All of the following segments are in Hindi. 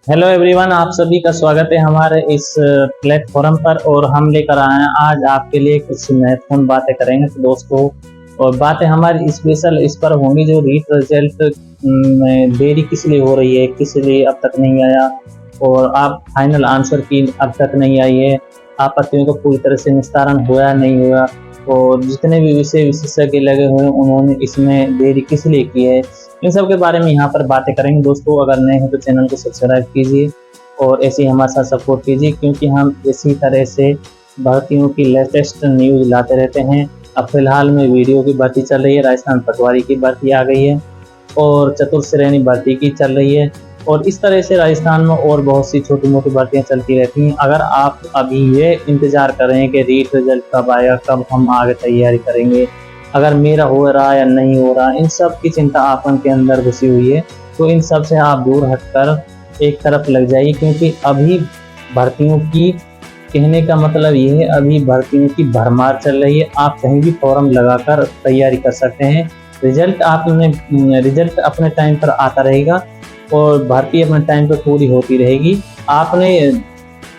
हेलो एवरीवन, आप सभी का स्वागत है हमारे इस प्लेटफॉर्म पर। और हम लेकर आए हैं आज आपके लिए कुछ महत्वपूर्ण बातें करेंगे तो दोस्तों। और बातें हमारी स्पेशल इस पर होंगी जो रीट रिजल्ट में देरी किस लिए हो रही है, किस लिए अब तक नहीं आया, और आप फाइनल आंसर की अब तक नहीं आई है, आपत्तियों का पूरी तरह से निस्तारण हुआ या नहीं हुआ, और जितने भी विषय विशेषज्ञ लगे हुए हैं उन्होंने इसमें देरी किस लिए की है, इन सब के बारे में यहाँ पर बातें करेंगे दोस्तों। अगर नए हैं तो चैनल को सब्सक्राइब कीजिए और ऐसे ही हमारे साथ सपोर्ट कीजिए, क्योंकि हम इसी तरह से भर्तियों की लेटेस्ट न्यूज़ लाते रहते हैं। अब फिलहाल में वीडियो की भर्ती चल रही है, राजस्थान पटवारी की भर्ती आ गई है और चतुर्थ श्रेणी भर्ती की चल रही है, और इस तरह से राजस्थान में और बहुत सी छोटी मोटी भर्तियाँ चलती रहती हैं। अगर आप अभी ये इंतज़ार कर रहे हैं कि रीट रिजल्ट कब आएगा, कब हम आगे तैयारी करेंगे, अगर मेरा हो रहा या नहीं हो रहा, इन सब की चिंता आपन के अंदर घुसी हुई है, तो इन सब से आप दूर हटकर एक तरफ लग जाइए, क्योंकि अभी भर्तियों की, कहने का मतलब ये है, अभी भर्तियों की भरमार चल रही है। आप कहीं भी फॉर्म लगाकर तैयारी कर सकते हैं। रिजल्ट अपने टाइम पर आता रहेगा और भर्ती अपने टाइम पर पूरी होती रहेगी। आपने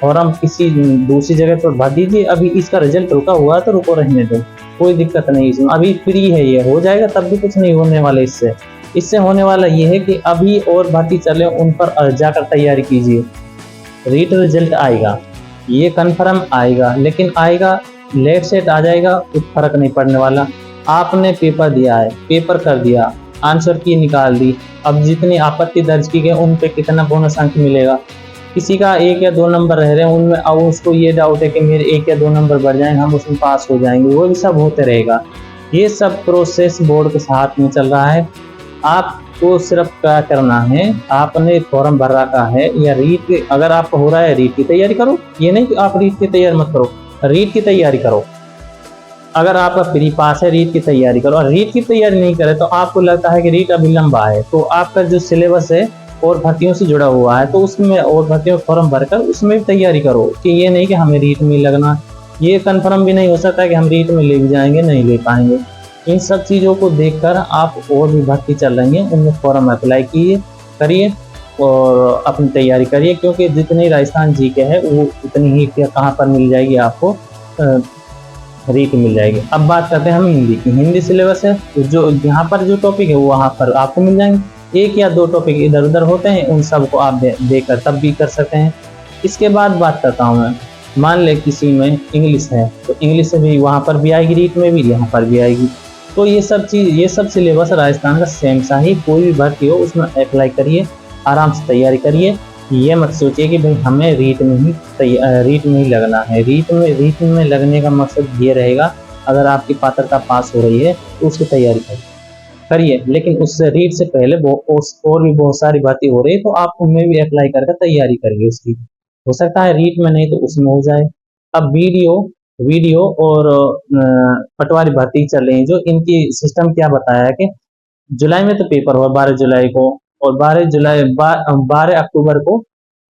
फॉर्म किसी दूसरी जगह पर भर दीजिए, अभी इसका रिजल्ट रुका हुआ है तो रुको रहने दो, कोई दिक्कत नहीं इसमें, अभी फ्री है, ये हो जाएगा, तब भी कुछ नहीं होने वाला इससे। इससे होने वाला ये है कि अभी और भर्ती चले उन पर जाकर तैयारी कीजिए। रीट रिजल्ट आएगा, ये कन्फर्म आएगा, लेकिन आएगा लेट सेट आ जाएगा, कुछ फर्क नहीं पड़ने वाला। आपने पेपर दिया है, पेपर कर दिया, आंसर की निकाल दी, अब जितनी आपत्ति दर्ज की गई उन पे कितना बोनस अंक मिलेगा। किसी का 1 या 2 नंबर रह रहे हैं उनमें, अब उसको ये डाउट है कि मेरे 1 या 2 नंबर बढ़ जाएंगे, हम उसमें पास हो जाएंगे, वो भी सब होते रहेगा। ये सब प्रोसेस बोर्ड के साथ में चल रहा है। आपको सिर्फ क्या करना है, आपने फॉर्म भर रखा है या रीट, अगर आपका हो रहा है रीट की तैयारी करो, ये नहीं कि आप रीट की तैयारी मत करो, रीट की तैयारी करो। अगर आपका प्री पास है, रीट की तैयारी करो। और रीट की तैयारी नहीं करे तो आपको लगता है कि रीट अभी लंबा है, तो आपका जो सिलेबस है और भर्तियों से जुड़ा हुआ है, तो उसमें और भर्तियों फॉर्म भरकर उसमें भी तैयारी करो, कि ये नहीं कि हमें रीट में लगना। ये कंफर्म भी नहीं हो सकता कि हम रीट में ले भी जाएंगे, नहीं ले पाएंगे। इन सब चीज़ों को देखकर आप और भी भर्ती चल रही हैं उनमें फॉर्म अप्लाई करिए और अपनी तैयारी करिए, क्योंकि जितनी राजस्थान जी के है वो उतनी ही कहाँ पर मिल जाएगी आपको, रीट मिल जाएगी। अब बात करते हैं हम हिंदी की। हिंदी सिलेबस है, जो यहाँ पर जो टॉपिक है वो वहाँ पर आपको मिल जाएंगे। 1 या 2 टॉपिक इधर उधर होते हैं, उन सब को आप देकर तब भी कर सकते हैं। इसके बाद बात करता हूँ मैं, मान ले किसी में इंग्लिश है तो इंग्लिश से भी वहाँ पर भी आएगी, रीट में भी यहाँ पर भी आएगी। तो ये सब सिलेबस राजस्थान का सेम सा ही, कोई भी भर्ती हो उसमें अप्लाई करिए, आराम से तैयारी करिए। ये मत सोचिए कि भाई हमें रीट में ही लगना है। रीट में लगने का मकसद ये रहेगा, अगर आपकी पात्रता पास हो रही है तो उसकी तैयारी करिए, लेकिन उससे रीट से पहले और भी बहुत सारी बातें हो रही है, तो आप उनमें भी अप्लाई करके तैयारी करिए उसकी। हो सकता है रीट में नहीं तो उसमें हो जाए। अब वीडियो वीडियो और पटवारी भर्ती चल रही है, जो इनकी सिस्टम क्या बताया है कि जुलाई में तो पेपर हुआ 12 जुलाई को, और 12 अक्टूबर को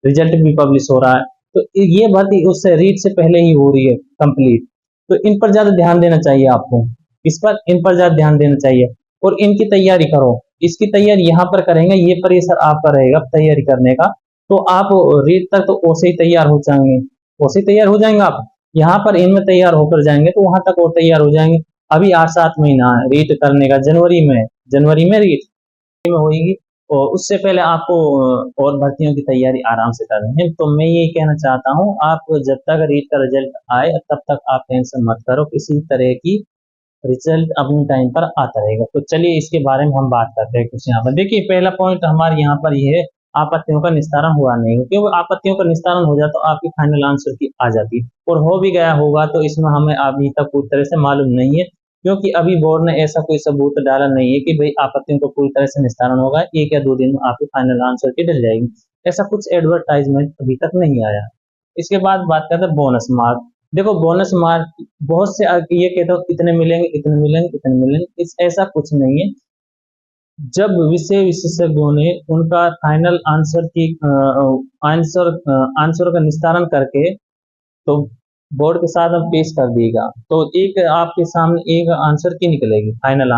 रिजल्ट भी पब्लिश हो रहा है। तो ये भर्ती उससे रीट से पहले ही हो रही है कंप्लीट, तो इन पर ज्यादा ध्यान देना चाहिए आपको, इन पर ज्यादा ध्यान देना चाहिए और इनकी तैयारी करो। इसकी तैयारी यहाँ पर करेंगे, ये प्रेशर आपका रहेगा तैयारी करने का, तो आप रीट तक तो ओसे ही तैयार हो जाएंगे, ओसे ही तैयार हो जाएंगे आप। यहाँ पर इनमें तैयार होकर जाएंगे तो वहां तक और तैयार हो जाएंगे। अभी 8-7 महीना है रीट करने का, जनवरी में रीट में होगी, और उससे पहले आपको और भर्तियों की तैयारी आराम से करनी है। तो मैं ये कहना चाहता हूँ, आप जब तक रीट का रिजल्ट आए तब तक आप टेंशन मत करो, किसी तरह की रिजल्ट अपने टाइम पर आता रहेगा। तो चलिए इसके बारे में हम बात करते हैं कुछ यहाँ पर। देखिए पहला पॉइंट हमारे यहाँ पर ये है, आपत्तियों का निस्तारण हुआ नहीं, क्योंकि आपत्तियों का निस्तारण हो जाए तो आपकी फाइनल आंसर की आ जाती, और हो भी गया होगा तो इसमें हमें अभी तक पूरी तरह से मालूम नहीं है, क्योंकि अभी बोर्ड ने ऐसा कोई सबूत डाला नहीं है कि भाई आपत्तियों को पूरी तरह से निस्तारण होगा, 1 या 2 दिन में आपकी फाइनल आंसर की डल जाएगी। ऐसा कुछ एडवर्टाइजमेंट अभी तक नहीं आया। इसके बाद बात करते हैं बोनस मार्क। देखो बोनस मार्क बहुत से ये कहते हो इतने मिलेंगे, इतने मिलेंगे, इतने मिलेंगे, ऐसा कुछ नहीं है। जब विषय विशेषज्ञों ने उनका फाइनल आंसर का निस्तारण करके तो बोर्ड के साथ अब पेश कर दिएगा, तो एक आपके सामने एक आंसर की निकलेगी, फाइनल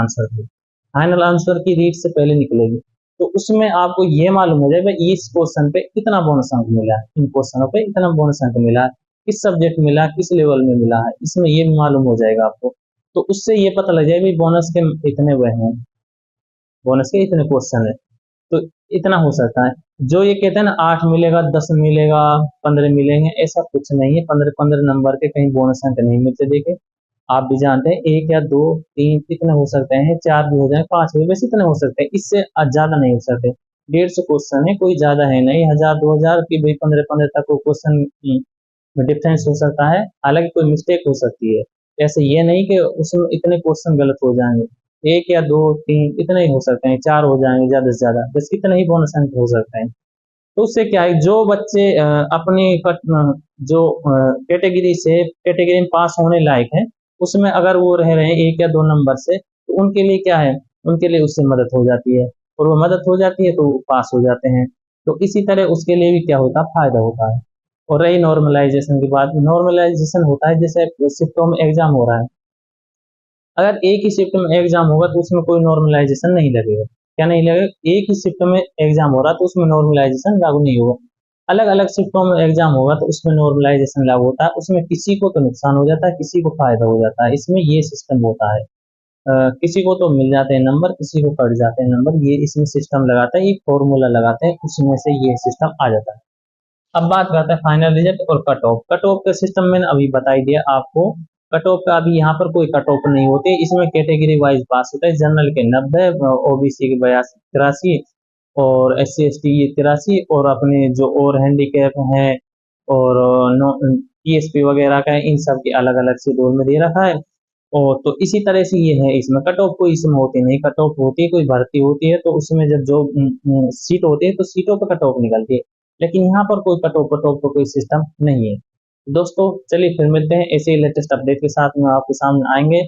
आंसर की रीट से पहले निकलेगी। तो उसमें आपको ये मालूम हो जाएगा इस क्वेश्चन पे इतना बोनस अंक मिला है, इन क्वेश्चनों पे इतना बोनस अंक मिला है, किस सब्जेक्ट मिला, किस लेवल में मिला है, इसमें ये भी मालूम हो जाएगा आपको। तो उससे ये पता लग जाएगा बोनस के इतने वह हैं, बोनस के इतने क्वेश्चन है, तो इतना हो सकता है। जो ये कहते हैं ना 8 मिलेगा, 10 मिलेगा, 15 मिलेंगे, ऐसा कुछ नहीं है। 15-15 नंबर के कहीं बोनस अंक नहीं मिलते। देखिए आप भी जानते हैं 1 या 2 3 इतने हो सकते हैं, 4 भी हो जाए, 5 भी, बस इतने हो सकते हैं, इससे ज्यादा नहीं हो सकते। 150 क्वेश्चन है, कोई ज्यादा है नहीं। 1000-2000 की भाई 15-15 तक क्वेश्चन डिफरेंस हो सकता है, हालांकि कोई मिस्टेक हो सकती है। ऐसे ये नहीं कि उसमें इतने क्वेश्चन गलत हो जाएंगे, 1 या 2 3 इतने ही हो सकते हैं, 4 हो जाएंगे ज्यादा से ज्यादा, बस इतने ही बोनस अंक हो सकते हैं। तो उससे क्या है, जो बच्चे अपनी जो कैटेगरी से कैटेगरी में पास होने लायक है, उसमें अगर वो रह रहे हैं 1 या 2 नंबर से, तो उनके लिए क्या है, उनके लिए उससे मदद हो जाती है, और वो मदद हो जाती है तो वो पास हो जाते हैं। तो इसी तरह उसके लिए भी क्या होता है, फायदा होता है। और रही नॉर्मलाइजेशन की बात, नॉर्मलाइजेशन होता है जैसे शिफ्टों में एग्जाम हो रहा है, अगर एक ही शिफ्ट में एग्जाम होगा तो उसमें कोई नॉर्मलाइजेशन नहीं लगेगा। क्या नहीं लगेगा, एक ही शिफ्ट में एग्जाम हो रहा है तो उसमें नॉर्मलाइजेशन लागू नहीं होगा। अलग अलग शिफ्टों में एग्जाम होगा तो उसमें नॉर्मलाइजेशन लागू होता है, उसमें किसी को तो नुकसान हो जाता है, किसी को फायदा हो जाता है, इसमें ये सिस्टम होता है। किसी को तो मिल जाते हैं नंबर, किसी को कट जाते हैं नंबर, ये इसमें सिस्टम लगाता है, एक फॉर्मूला लगाते हैं, उसमें से ये सिस्टम आ जाता है। अब बात करते हैं फाइनल रिजल्ट और कट ऑफ। कट ऑफ का सिस्टम मैंने अभी बता ही दिया आपको। कट ऑफ का अभी यहाँ पर कोई कट ऑफ नहीं होती, इसमें कैटेगरी वाइज पास होता है। जनरल के 90, ओबीसी के 82-83, और SC ST ये 83, और अपने जो और हैंडीकैप हैं और नो PSP वगैरह का है, इन सब के अलग अलग शेड्यूल में दे रखा है। और तो इसी तरह से ये है, इसमें कट ऑफ कोई इसमें होती नहीं। कट ऑफ होती है, कोई भर्ती होती है तो उसमें जब जो सीट होती है तो सीटों पर कट ऑफ निकलती है, लेकिन यहाँ पर कोई कट ऑफ का कोई सिस्टम नहीं है। दोस्तों चलिए फिर मिलते हैं, ऐसे ही लेटेस्ट अपडेट के साथ में आपके सामने आएंगे।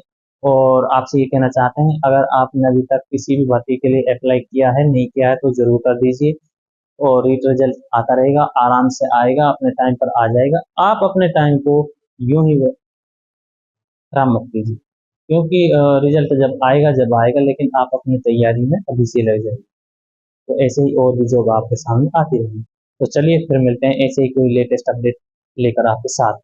और आपसे ये कहना चाहते हैं, अगर आपने अभी तक किसी भी भर्ती के लिए अप्लाई किया है, नहीं किया है, तो जरूर कर दीजिए। और रीट रिजल्ट आता रहेगा, आराम से आएगा, अपने टाइम पर आ जाएगा। आप अपने टाइम को यूं ही खराब मत कीजिए, क्योंकि रिजल्ट जब आएगा, लेकिन आप अपनी तैयारी में अभी से लग जाइए। तो ऐसे ही और भी जॉब आपके सामने आती रहेगी। तो चलिए फिर मिलते हैं ऐसे ही कोई लेटेस्ट अपडेट लेकर आपके साथ।